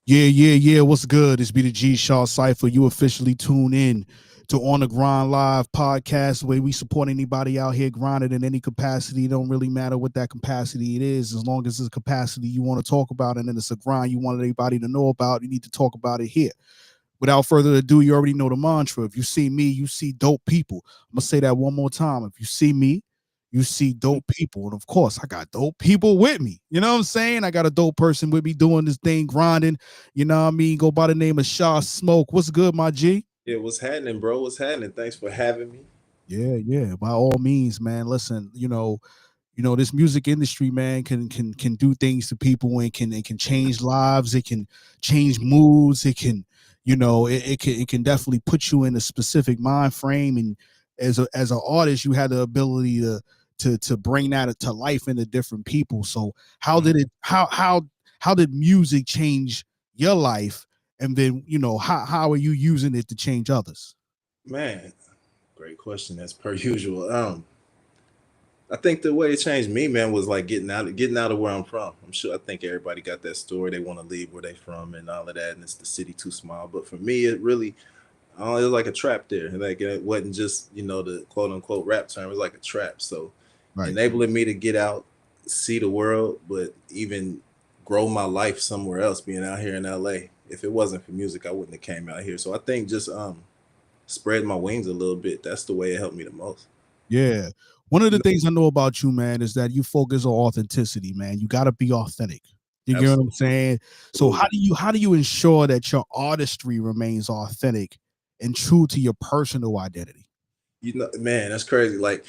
Yeah. What's good? It's be the G Shaw Cypher. You officially tune in to On the Grind Live podcast, where we support anybody out here grinding in any capacity. It don't really matter what that capacity it is, as long as it's a capacity you want to talk about, and then it's a grind you want everybody to know about. You need to talk about it here. Without further ado, you already know the mantra. If you see me, you see dope people. I'm gonna say that one more time. If you see me, you see dope people. And of course, I got dope people with me. You know what I'm saying? I got a dope person with me doing this thing, grinding. You know what I mean? Go by the name of Sha Smoak. What's good, my G? Yeah, what's happening, bro? What's happening? Thanks for having me. Yeah. By all means, man. Listen, this music industry, man, can do things to people, and can change lives. It can change moods. It can, it can definitely put you in a specific mind frame. And as an artist, you had the ability to bring that to life into different people. So how did Mhm. it how did music change your life? And then, how are you using it to change others? Man, great question as per usual. I think the way it changed me, man, was like getting out of where I'm from. I'm sure I think everybody got that story. They want to leave where they from and all of that, and it's the city too small. But for me, it really, it was like a trap there. Like it wasn't just the quote unquote rap term. It was like a trap. So Right. enabling me to get out, see the world, but even grow my life somewhere else. Being out here in LA. If it wasn't for music, I wouldn't have came out here. So I think just spread my wings a little bit. That's the way it helped me the most. Yeah. One of You the know, things I know about you, man, is that you focus on authenticity, man. You got to be authentic. You get what I'm absolutely. saying? So how do you ensure that your artistry remains authentic and true to your personal identity? Man, that's crazy. Like,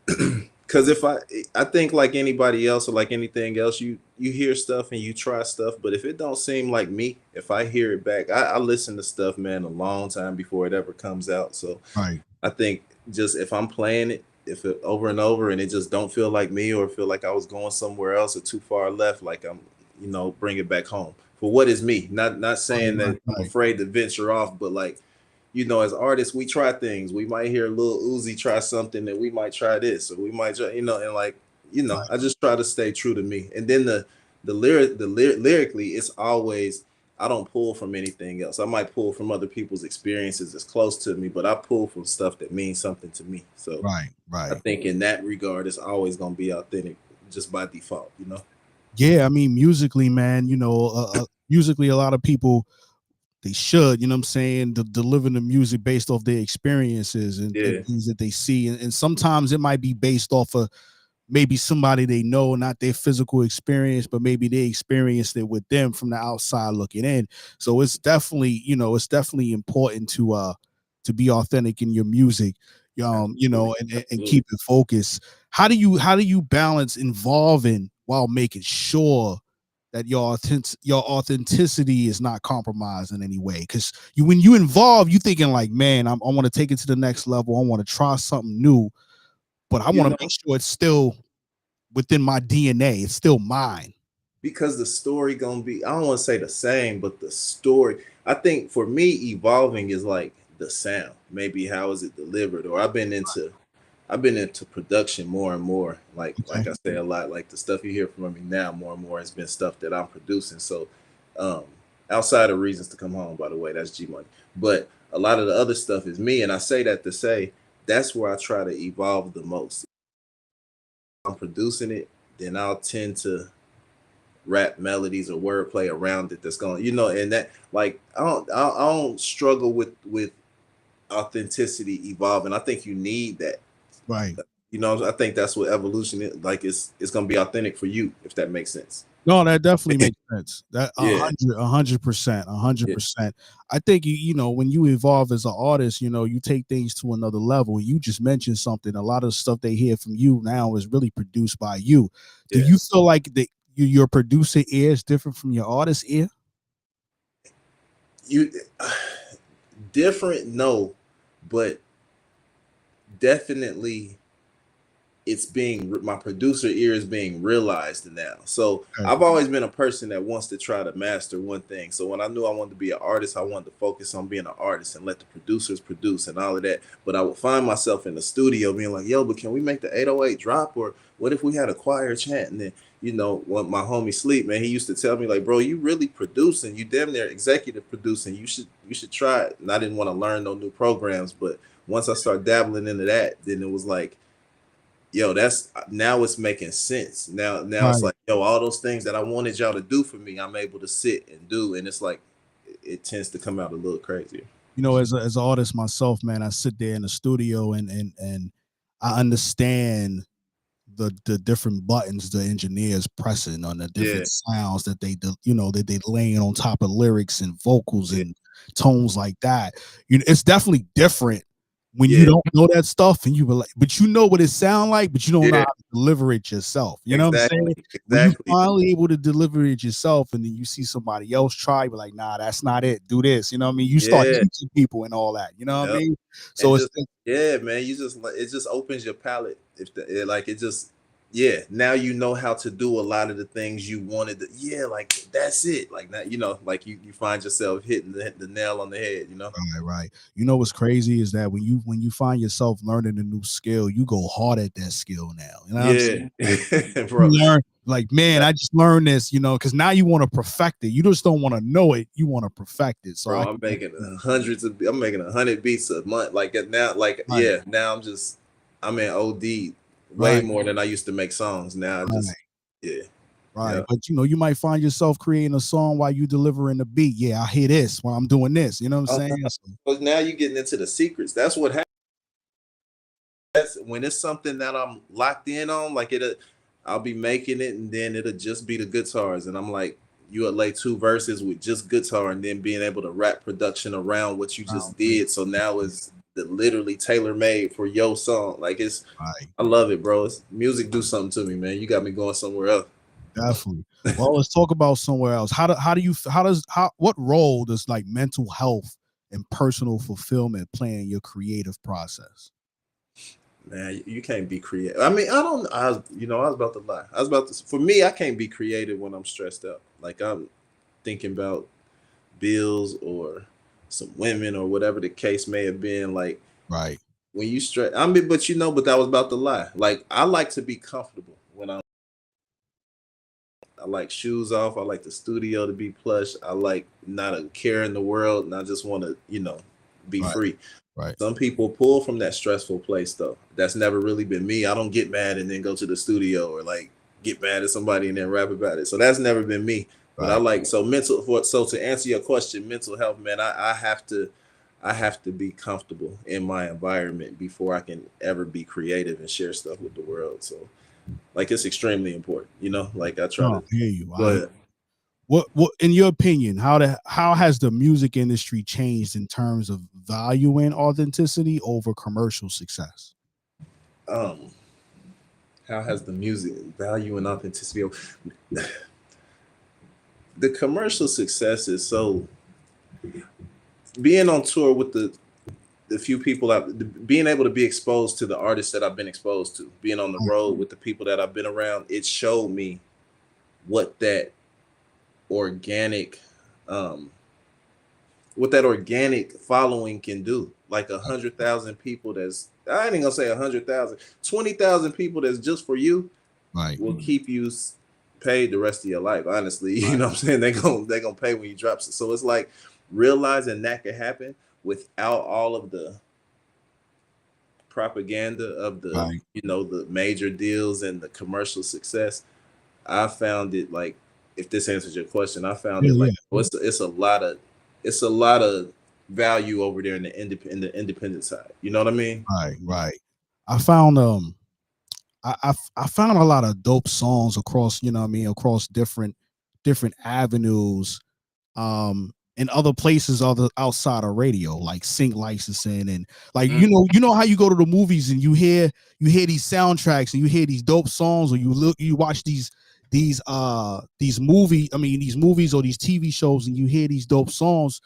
because if I think like anybody else or like anything else, you hear stuff and you try stuff, but if it don't seem like me, if I hear it back, I listen to stuff, man, a long time before it ever comes out. So Right. I think just if I'm playing it, if it over and over and it just don't feel like me or feel like I was going somewhere else or too far left, like bring it back home for what is me. Not Right. saying Right. that I'm Right. afraid to venture off, but like, as artists, we try things. We might hear Lil Uzi try something, and we might try this, or we might try, and like, I just try to stay true to me. And then lyrically, it's always I don't pull from anything else. I might pull from other people's experiences that's close to me, but I pull from stuff that means something to me. So Right. I Right. think in that regard, it's always gonna be authentic just by default. Yeah. I mean, musically, man, musically, a lot of people, they should, you know what I'm saying, deliver the music based off their experiences and Yeah. things that they see. And sometimes it might be based off of maybe somebody they know, not their physical experience, but maybe they experienced it with them from the outside looking in. So it's definitely important to be authentic in your music, Absolutely. and Absolutely. keep it focused. How do you balance involving while making sure that your authenticity is not compromised in any way? Because when you involve, you thinking like, man, I want to take it to the next level. I want to try something new, but I You want to know, make sure it's still within my DNA. It's still mine. because the story gonna be, I don't want to say the same, but the story, I think for me, evolving is like the sound, maybe how is it delivered, or I've been into production more and more, like Okay. I say a lot, like the stuff you hear from me now more and more has been stuff that I'm producing. So um outside of reasons to come home, by the way, that's G Money, but a lot of the other stuff is me, and I say that to say that's where I try to evolve the most. I'm producing it, then I'll tend to rap melodies or wordplay around it that's going, and that, like, I don't struggle with authenticity evolving. I think you need that. Right. I think that's what evolution is. Like, it's gonna be authentic for you, if that makes sense. No, that definitely makes sense. That Yeah, 100%, a hundred yeah, percent. I think when you evolve as an artist, you take things to another level. You just mentioned something. A lot of stuff they hear from you now is really produced by you. Do yeah. you feel like your producer ear is different from your artist ear? You different, no, but definitely my producer ear is being realized now. So Okay. I've always been a person that wants to try to master one thing. So when I knew I wanted to be an artist, I wanted to focus on being an artist and let the producers produce and all of that. But I would find myself in the studio being like, yo, but can we make the 808 drop? Or what if we had a choir chanting? you know, when my homie Sleep, man, he used to tell me like, bro, you really producing, you damn near executive producing. You should try it. And I didn't want to learn no new programs, but once I started dabbling into that, then it was like, yo, that's now it's making sense. Now it's Right. like, yo, all those things that I wanted y'all to do for me, I'm able to sit and do. And it's like it tends to come out a little crazier. You know, as an artist myself, man, I sit there in the studio and I understand the different buttons the engineers pressing on the Yeah, different sounds that you know that they laying on top of lyrics and vocals yeah, and tones like that. You know, it's definitely different when you yeah, don't know that stuff and you were like, but you know what it sound like, but you don't know how yeah. to deliver it yourself. You know what I'm saying? Exactly, When you exactly. finally able to deliver it yourself and then you see somebody else try, you're like, nah, that's not it. Do this. You know what I mean? You start Yeah, teaching people and all that. You know what I yep. mean? And So just yeah, man, you just it just opens your palette. If like it just yeah, now you know how to do a lot of the things you wanted to. Yeah, like that's it. Like now, you know, like you find yourself hitting the nail on the head. You know. right, right. You know what's crazy is that when you find yourself learning a new skill, you go hard at that skill now. You know what I'm saying? Yeah, You bro. learn like, man, That, I just learned this, you know, because now you want to perfect it. You just don't want to know it. You want to perfect it. So I bro, can definitely I'm making 100 beats a month. Like now, like right, yeah, now I'm in OD way right, more than I used to make songs. Now I just right, yeah, right. yeah. But you know, you might find yourself creating a song while you delivering the beat. Yeah, I hear this when I'm doing this. You know what I'm Oh, no, saying? So, but now you're getting into the secrets. That's what happens. That's when it's something that I'm locked in on, like I'll be making it and then it'll just be the guitars. And I'm like, you would lay two verses with just guitar and then being able to wrap production around what you wow, just did. So now it's literally tailor made for your song. Like right. I love it, bro. Music do something to me, man. You got me going somewhere else. Definitely. Well, let's talk about somewhere else. What role does like mental health and personal fulfillment play in your creative process? Man, you can't be creative. I mean, I don't. I was about to lie. I was about to. For me, I can't be creative when I'm stressed out. Like I'm thinking about bills or some women or whatever the case may have been. Like Right. when you stress, I mean, but but that was about to lie. Like I like to be comfortable when I like shoes off. I like the studio to be plush. I like not a care in the world, and I just want to, be Right. free. Right. Some people pull from that stressful place though. That's never really been me. I don't get mad and then go to the studio or like get mad at somebody and then rap about it. So that's never been me. But I Right. like so to answer your question, mental health, man, I have to be comfortable in my environment before I can ever be creative and share stuff with the world. So like it's extremely important, like I try No, to I hear you. go ahead. What in your opinion, how has the music industry changed in terms of valuing authenticity over commercial success? Um, how has the music value and authenticity? The commercial success is so being on tour with the few people being able to be exposed to the artists that I've been exposed to, being on the Right. road with the people that I've been around, it showed me what organic, um, what that organic following can do. Like 100,000 people I ain't gonna say 100,000, 20,000 people that's just for you Right. will keep you paid the rest of your life. Honestly, you Right. know what I'm saying? They gonna pay when you drop it. So it's like realizing that could happen without all of the propaganda of Right. the major deals and the commercial success. I found it like, if this answers your question, I found Yeah, it like, yeah. well, it's a lot of value over there in the independent side. You know what I mean? Right. Right. I found I found a lot of dope songs across, you know what I mean, across different avenues, in other places other outside of radio, like sync licensing and like Mm, you know how you go to the movies and you hear these soundtracks and you hear these dope songs, or you watch these these movies or these TV shows and you hear these dope songs.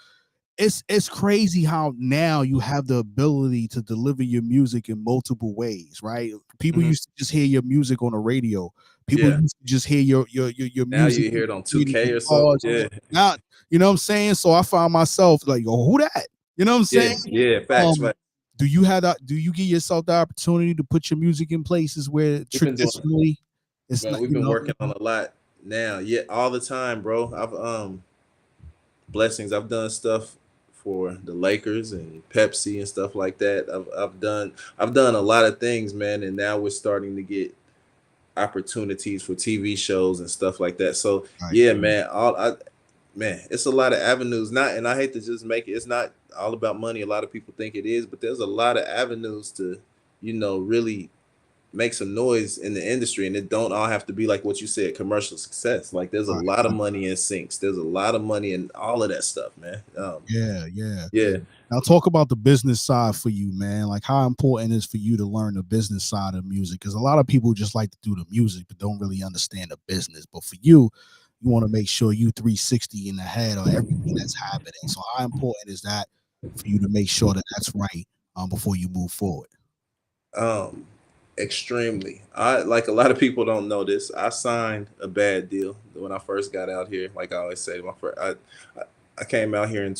It's crazy how now you have the ability to deliver your music in multiple ways, right? People mhm. used to just hear your music on the radio. People Yeah. used to just hear your Now music you hear it on in the 2K or something. cars. Yeah. Now, you know what I'm saying? So I found myself like, oh, who that? You know what I'm Yeah. saying? Yeah. Facts. Um, Facts. do you give yourself the opportunity to put your music in places where We've been doing it. traditionally It's Man, not, we've been working on a lot now. Yeah, all the time, bro. I've blessings. I've done stuff for the Lakers and Pepsi and stuff like that. I've done a lot of things, man, and now we're starting to get opportunities for TV shows and stuff like that. So right. yeah, man, man, it's a lot of avenues. Not, and I hate to just make it. It's not all about money. A lot of people think it is, but there's a lot of avenues to, really make some noise in the industry, and it don't all have to be like what you said, commercial success. Like there's a Right. lot of money in syncs. There's a lot of money in all of that stuff, man. Yeah, yeah. Yeah. Now talk about the business side for you, man. Like how important is for you to learn the business side of music? Because a lot of people just like to do the music but don't really understand the business. But for you, you want to make sure you 360 in the head on everything that's happening. So how important is that for you to make sure that that's right before you move forward? Um, Extremely. I like a lot of people don't know this. I signed a bad deal when I first got out here. Like I always say, I came out here in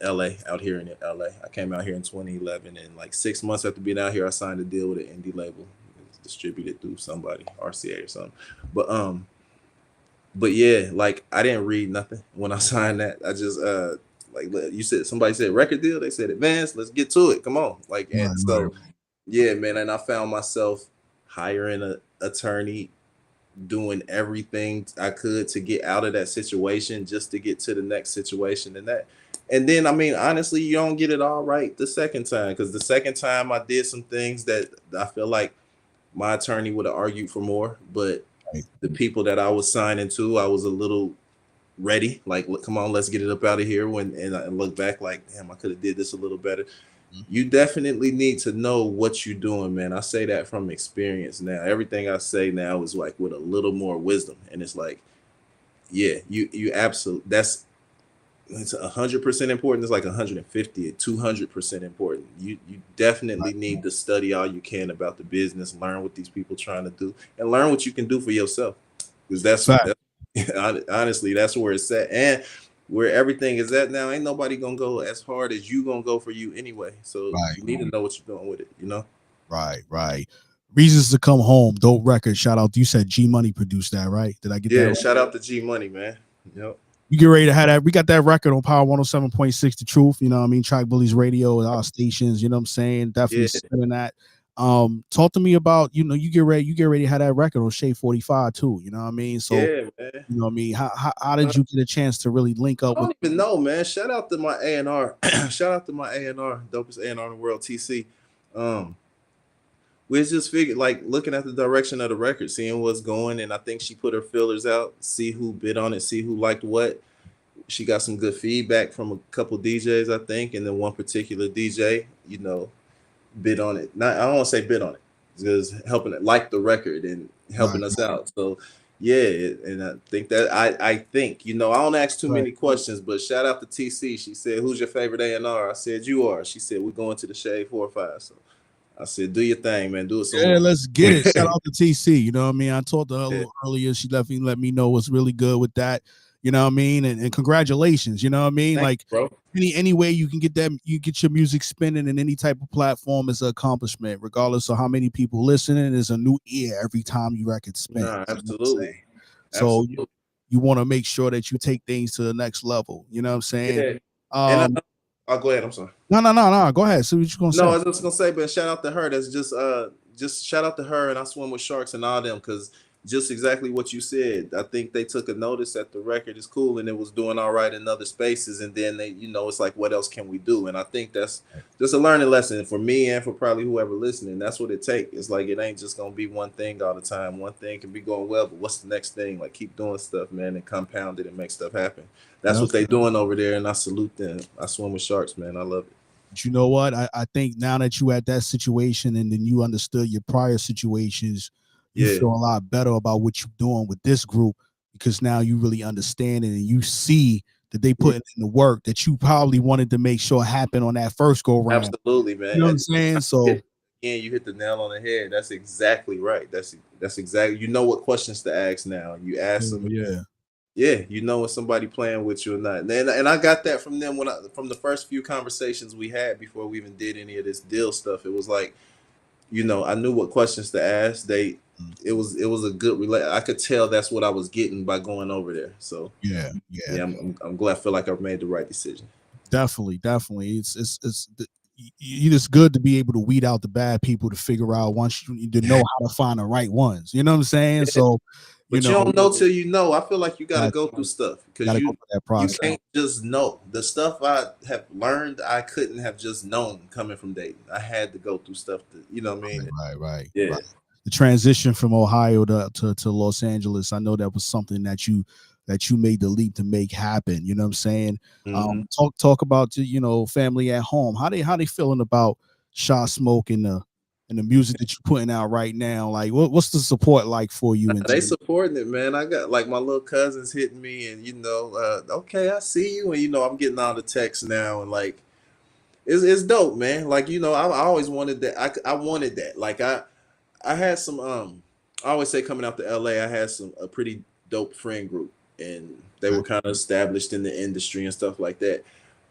LA, out here in LA. I came out here in 2011, and like 6 months after being out here, I signed a deal with an indie label. It's distributed through somebody, RCA or something. But but yeah, like I didn't read nothing when I signed that. I just like you said, somebody said record deal. They said advance. Let's get to it. Come on, like, Right, and right, so yeah, man. And I found myself hiring a attorney, doing everything I could to get out of that situation, just to get to the next situation, and then I mean, honestly, you don't get it all right the second time, because the second time I did some things that I feel like my attorney would have argued for more, but right. the people that I was signing to, I was a little ready. Like, look, come on, let's get it up out of here. And I look back, like, damn, I could have did this a little better. Mhm. You definitely need to know what you're doing, man. I say that from experience now. Everything I say now is like with a little more wisdom, and it's like, yeah, you absolutely, that's, it's 100% important. It's like 150 or 200% important. You definitely need to study all you can about the business, learn what these people trying to do, and learn what you can do for yourself, because Fact. honestly, that's where it's at, and where everything is at now. Ain't nobody gonna go as hard as you gonna go for you anyway. So Right, you need to know what you're doing with it. right, right. Reasons to Come Home, dope record. Shout out. You said G Money produced that, right? Did I get that Yeah. right? Shout out to G Money, man. Yep. You get ready to have that. We got that record on Power 107.6 The Truth. You know what I mean? Track Bullies Radio, our stations, you know what I'm saying? Definitely Yeah. spinning that. Talk to me about, you get ready to have that record on Shade 45 too. You know what I mean? So, Yeah, man. you know what I mean? How did you get a chance to really link I up with? don't even know, man. Shout out to my A&R. Shout out to my A&R, dopest A&R in the world, TC. Um, we just figured, like, looking at the direction of the record, seeing what's going, and I think she put her fillers out, see who bid on it, see who liked what. She got some good feedback from a couple DJs, I think, and then one particular DJ, bid on it. Not, I don't want to say bid on it, just helping it like the record and Right, helping us out. So yeah, and I think that I think, I don't ask too right. many questions, but shout out to TC. She said, "Who's your favorite A&R?" I said, "You are." She said, "We're going to the Shade 4 or 5." So I said, "Do your thing, man. Do it some Yeah, more." let's get it. Shout out to TC. You know what I mean? I talked to her a Yeah. little earlier. She definitely let me know what's really good with that. You know what I mean? And congratulations. You know what I mean? Thank Like you, bro. any way you can get that, you get your music spinning in any type of platform is an accomplishment, regardless of how many people listening. There's a new ear every time you record spins. Nah, You know what I'm saying? absolutely. So Absolutely. you want to make sure that you take things to the next level. You know what I'm saying? Yeah. And Um, I'll go ahead. I'm sorry. no. Go ahead. See what you gonna No, say. I was just gonna say, but shout out to her. That's just shout out to her, and I swim with sharks and all them, because just exactly what you said. I think they took a notice that the record is cool and it was doing all right in other spaces, and then they, it's like, what else can we do? And I think that's just a learning lesson for me and for probably whoever listening. That's what it takes. It's like it ain't just gonna be one thing all the time. One thing can be going well, but what's the next thing? Like, keep doing stuff, man, and compound it and make stuff happen. That's Yep. what they doing over there, and I salute them. I swim with sharks, man. I love it. But you know what? I think now that you at that situation and then you understood your prior situations, you Yeah. feel a lot better about what you're doing with this group, because now you really understand it and you see that they put in the work that you probably wanted to make sure happened on that first go round. Absolutely, You know what I'm man. saying? So You hit the nail on the head. That's exactly right. That's exactly. You know what questions to ask now. You ask them. yeah, Yeah, you know when somebody playing with you or not. And I got that from them from the first few conversations we had before we even did any of this deal stuff. It was like, I knew what questions to ask. it was a good I could tell that's what I was getting by going over there. So Yeah, yeah, yeah, I'm glad. I feel like I've made the right decision. definitely, definitely. It's good to be able to weed out the bad people to figure out once you to know how to find the right ones. You know what I'm saying? So, you But you know, don't know till you know. I feel like you got to that go through stuff because got to go you through that you process. can't just know the stuff I have learned. I couldn't have just known coming from Dayton. I had to go through stuff to, you know what I mean? Right. Yeah. The transition from Ohio to Los Angeles, I know that was something that you made the leap to make happen. You know what I'm saying? Hmm. Talk about family at home. How they feeling about Sha Smoak and the music that you're putting out right now? Like what's the support like for you? And They supporting it, man. I got like my little cousins hitting me, and okay, I see you, and I'm getting all the texts now, and like it's dope, man. Like I always wanted that. I wanted that. Like I had some I always say coming out to LA, I had a pretty dope friend group, and they were kind of established in the industry and stuff like that.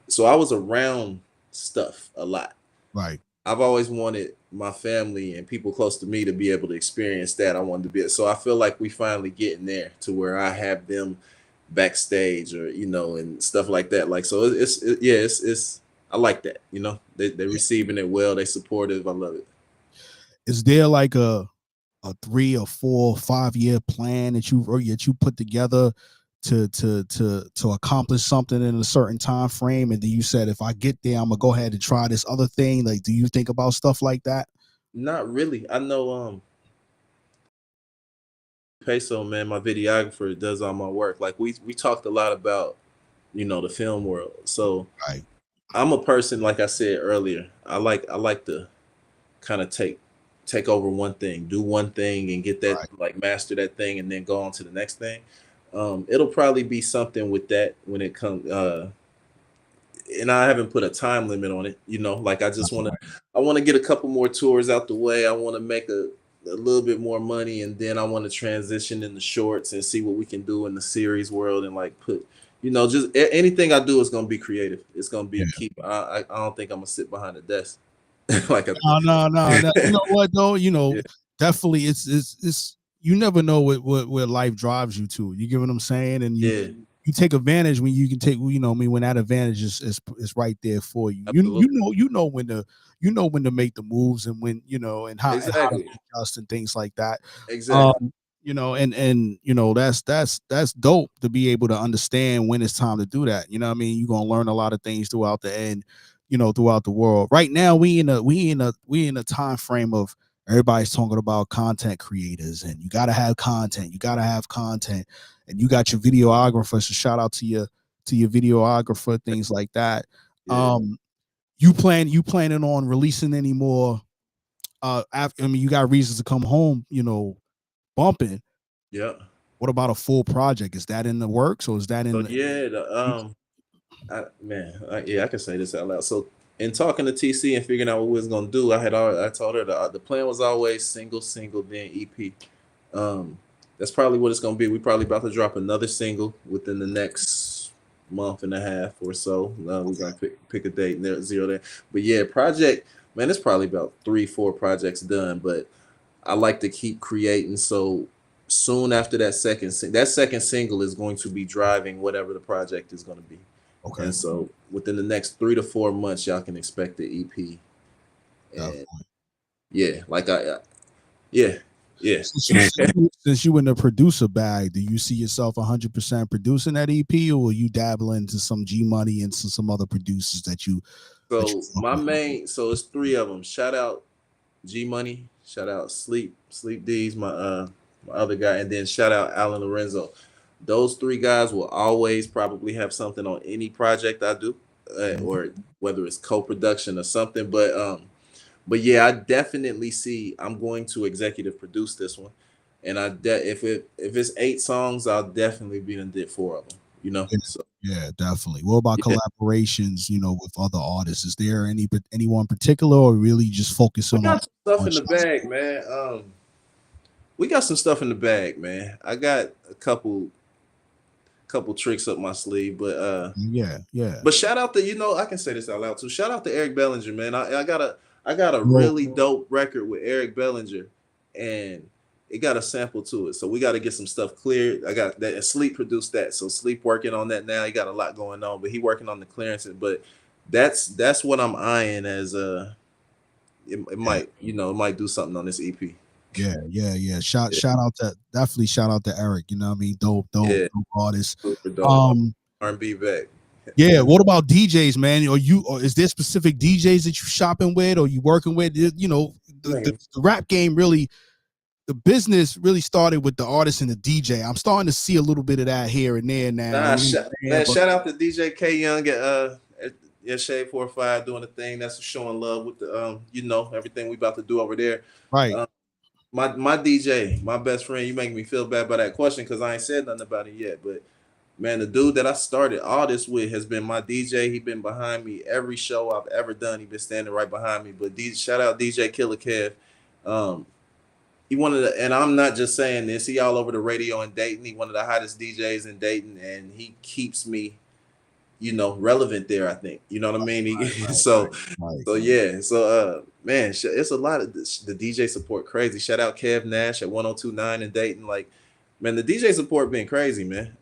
So I was around stuff a lot. right. I've always wanted my family and people close to me to be able to experience that. I wanted to be so I feel like we finally getting there to where I have them backstage or and stuff like that. Like so yeah, it's I like that. They receiving it well, they supportive. I love it. Is there like a 3 or 4 or 5 year plan that you put together to accomplish something in a certain time frame, and then you said, if I get there, I'm gonna go ahead and try this other thing? Like, do you think about stuff like that? Not really. I know Peso, man, my videographer does all my work. Like we talked a lot about, the film world. So Right. I'm a person, like I said earlier, I like to kind of take over one thing, do one thing and get that, Right. like master that thing and then go on to the next thing. It'll probably be something with that when it comes and I haven't put a time limit on it. Like I want to get a couple more tours out the way. I want to make a little bit more money, and then I want to transition into shorts and see what we can do in the series world and like put, just anything I do is gonna be creative. It's gonna be a Yeah. keep. I don't think I'm gonna sit behind a desk like a No. You know what though? yeah, Definitely, it's you never know where life drives you to. You get what I'm saying? And you yeah, you take advantage when you can take. I mean, when that advantage is right there for you. absolutely, You know when to make the moves, and when and how to exactly, adjust and things like that. exactly, Um, and that's dope to be able to understand when it's time to do that. You know what I mean? You're gonna learn a lot of things throughout the end, throughout the world. Right now, we in a time frame of everybody's talking about content creators, and you gotta have content. You gotta have content, and you got your videographer. So shout out to your videographer, things like that. yeah, Um, you planning on releasing any more? After, I mean, you got reasons to come home, bumping. yeah. What about a full project? Is that in the works, or is that So in? yeah, yeah, I can say this out loud. So in talking to TC and figuring out what we was gonna do, I told her the plan was always single, then EP. Um, that's probably what it's gonna be. We probably about to drop another single within the next month and a half or so. We're Okay, gonna pick a date and zero there. But yeah, project, man, it's probably about 3, 4 projects done. But I like to keep creating. So soon after that second single is going to be driving whatever the project is going to be. okay, And so within the next 3 to 4 months, y'all can expect the EP. And definitely. yeah, yeah, yeah. Since you in the producer bag, do you see yourself 100% producing that EP, or will you dabble into some G Money and some other producers that you So fuck with? so it's 3 of them. Shout out G Money, shout out Sleep D's, my other guy, and then shout out Alan Lorenzo. Those 3 guys will always probably have something on any project I do, Mhm. or whether it's co-production or something. But yeah, I definitely see I'm going to executive produce this one, and if it's 8 songs, I'll definitely be in did 4 of them. Yeah, So yeah, definitely. What about yeah, collaborations? With other artists, is there anyone particular, or really just we focusing on got some stuff on in the shots? bag, man. We got some stuff in the bag, man. I got a couple tricks up my sleeve, Yeah, yeah. but shout out to I can say this out loud too. Shout out to Eric Bellinger, man. I got a Well, really dope record with Eric Bellinger, and it got a sample to it. So we got to get some stuff cleared. I got that, and Sleep produced that. So Sleep working on that now. He got a lot going on, but he working on the clearances. But that's what I'm eyeing as it Yeah, might, it might do something on this EP. yeah. Shout Yeah, shout out to definitely shout out to Eric. You know what I mean? yeah, Dope artist. super dope. Um, R&B back. yeah. What about DJs, man? Or is there specific DJs that you shopping with or you working with? You know, the rap game really, the business really started with the artist and the DJ. I'm starting to see a little bit of that here and there now. Nah, You know what I'm saying? man, But shout out to DJ K Young at Shade 45 doing the thing. That's showing love with the everything we about to do over there. right, Um, my DJ, my best friend, you make me feel bad by that question because I ain't said nothing about it yet. But man, the dude that I started all this with has been my DJ. He been behind me every show I've ever done. He been standing right behind me. But shout out DJ Killer Kev. Um, he one of the, and I'm not just saying this. He all over the radio in Dayton. He one of the hottest DJs in Dayton, and he keeps me, relevant there. I think you know what I mean. So, right. so yeah. So man, it's a lot of the DJ support crazy. Shout out Kev Nash at 1029 in Dayton. Like, man, the DJ support been crazy, man.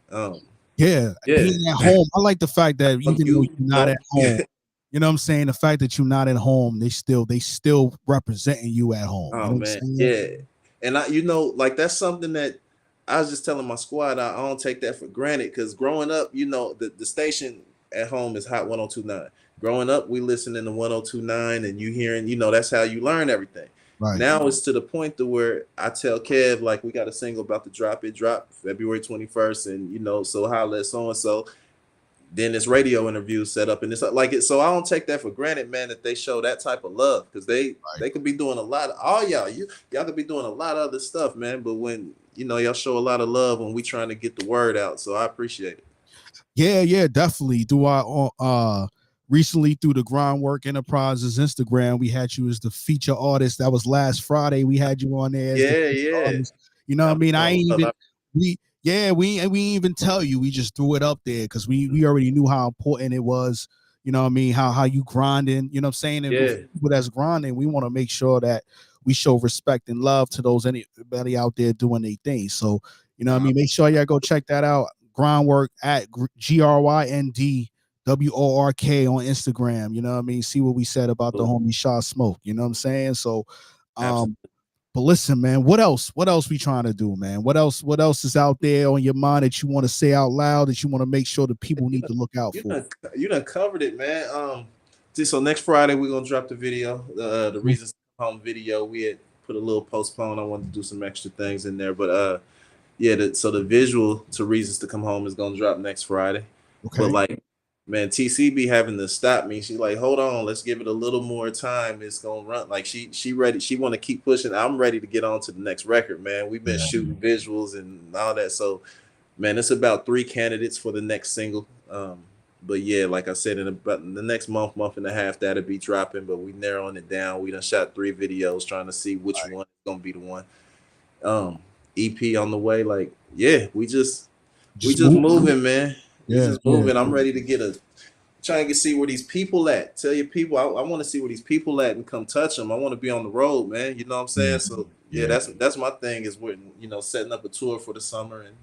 Yeah, Yeah, being at home. I like the fact that even though you're not at yeah. home, you know what I'm saying? The fact that you're not at home, they still representing you at home. You Oh know what I'm man, saying? yeah. And like that's something that I was just telling my squad. I don't take that for granted because growing up, the station at home is Hot 1029. Growing up, we listening to 1029 and you hearing, that's how you learn everything. Right. Now it's to the point to where I tell Kev, like, we got a single about to drop. It dropped February 21st, and so holla at so and so. Then this radio interview set up, and it's like it. So I don't take that for granted, man, that they show that type of love because they could be doing a lot of all y'all could be doing a lot of other stuff, man. But when y'all show a lot of love when we trying to get the word out, so I appreciate it. Yeah, definitely. Do I recently through the Groundwork Enterprises Instagram, we had you as the feature artist. That was last Friday. We had you on there as the feature artist. You know what I mean? I ain't even we ain't even tell you. We just threw it up there because we already knew how important it was. You know what I mean? How you grinding, you know what I'm saying? And Yeah. people that's grinding, we want to make sure that we show respect and love to those anybody out there doing their thing. So, you know what I mean? Make sure y'all go check that out. Groundwork at GRYND WORK on Instagram. You know what I mean? See what we said about the homie Sha Smoak. You know what I'm saying? So but listen, man, what else we trying to do, man? What else is out there on your mind that you want to say out loud that you want to make sure the people need to look out for? You done covered it, man. So next Friday we're gonna drop the video, the Reasons to Come Home video. We had put a little postpone. I wanted to do some extra things in there, but yeah, so the visual to Reasons to Come Home is gonna drop next Friday. Okay. But like, man, TC be having to stop me. She's like, hold on, let's give it a little more time. It's gonna run. Like she ready. She want to keep pushing. I'm ready to get on to the next record, man. We've been shooting visuals and all that. So, man, it's about 3 candidates for the next single. But yeah, like I said, in about the next month and a half, that'll be dropping. But we narrowing it down. We done shot 3 videos trying to see which one is gonna be the one. EP on the way. Like, yeah, we just moving, man. Just moving. I'm ready to trying to see where these people at. Tell your people, I want to see where these people at and come touch them. I want to be on the road, man. You know what I'm saying? So yeah, that's my thing is with setting up a tour for the summer, and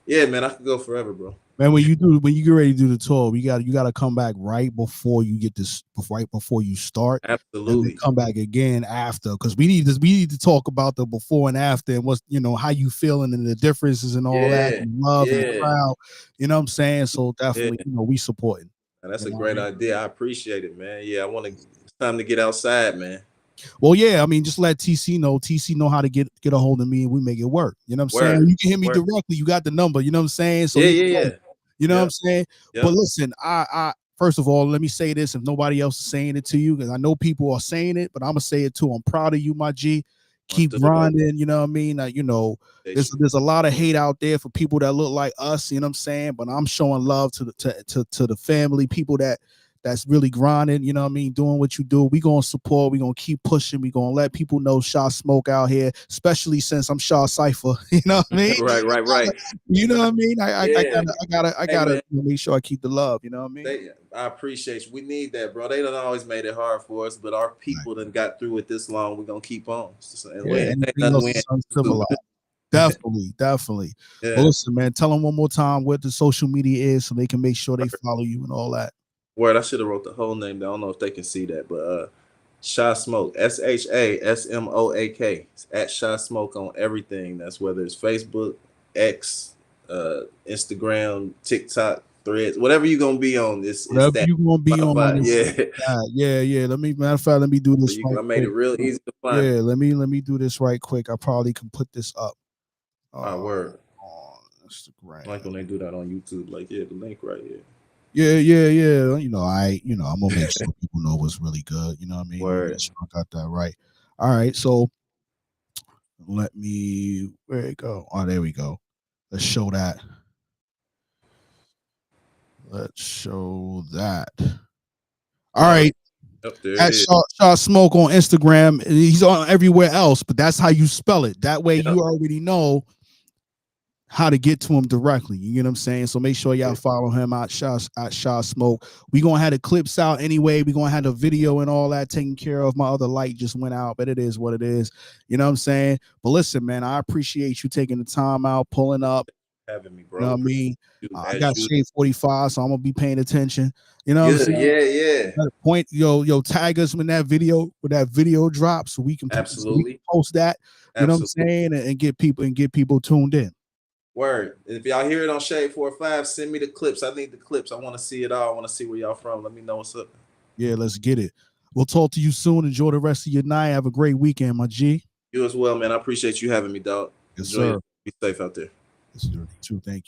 yeah, man, I could go forever, bro. Man, when you get ready to do the tour, you got to come back right before you get this, right before you start. Absolutely, and come back again after, because we need to talk about the before and after and what's how you feeling and the differences and all that, and love and the crowd. You know what I'm saying? So definitely, we supporting. That's a great idea. I appreciate it, man. Yeah, it's time to get outside, man. Well, yeah, I mean, just let TC know. TC know how to get a hold of me, and we make it work. You know what I'm saying? You can hit me directly. You got the number. You know what I'm saying? So yeah. You know what I'm saying? Yep. But listen, I first of all, let me say this. If nobody else is saying it to you, because I know people are saying it, but I'm gonna say it too. I'm proud of you, my G. Keep grinding. You know what I mean? There's a lot of hate out there for people that look like us. You know what I'm saying? But I'm showing love to the family, people that that's really grinding, you know what I mean, doing what you do. We gonna support, we gonna keep pushing, we gonna let people know Sha Smoak out here, especially since I'm Sha Cypher. You know what I mean? Right. You know what I mean? Yeah. I Hey gotta man, make sure I keep the love, you know what I mean? I appreciate you. We need that, bro. They done always made it hard for us, but our Right. people done got through it this long. We're gonna keep on. And Yeah, we ain't anything nothing else we is ain't do. uncivilized. Definitely. Well, Yeah. listen, man, tell them one more time what the social media is so they can make sure they follow you and all that. Word, I should have wrote the whole name down. I don't know if they can see that, but Sha Smoak, ShaSmoak. It's at Sha Smoak on everything. That's whether it's Facebook, X, Instagram, TikTok, Threads, whatever you're gonna be on. It's Whatever that you gonna be on Spotify. this. Yeah. Yeah. Matter of fact, let me do So this right I made it quick. real easy to find me. Yeah, let me do this right quick. I probably can put this up Word. on Instagram. Like when they do that on YouTube, like the link right here. Yeah. You know, I'm gonna make sure people know what's really good. You know what I mean? Word. Make sure I got that right. All right, so let me where it go? Oh, there we go. Let's show that. Let's show that. All right. Yep, there it At is. Sha Smoak on Instagram. He's on everywhere else, but that's how you spell it. That way Yep. you already know how to get to him directly. You get what I'm saying? So make sure y'all follow him at Sha Smoak. We gonna have the clips out anyway. We gonna have the video and all that taken care of. My other light just went out, but it is what it is. You know what I'm saying? But listen, man, I appreciate you taking the time out, pulling up. Having me, bro. You know what I mean? I got you. Shade 45, so I'm gonna be paying attention. You know what I'm Good. saying? Yeah. Point, tag us when that video drops so we can Absolutely. post that. You know what I'm saying? And get people tuned in. Word. If y'all hear it on Shade 45, send me the clips. I need the clips. I want to see it all. I want to see where y'all from. Let me know what's up. Yeah, let's get it. We'll talk to you soon. Enjoy the rest of your night. Have a great weekend, my G. You as well, man. I appreciate you having me, dog. Yes, Enjoy sir. it. Be safe out there. Yes, sir. Too. Thank you.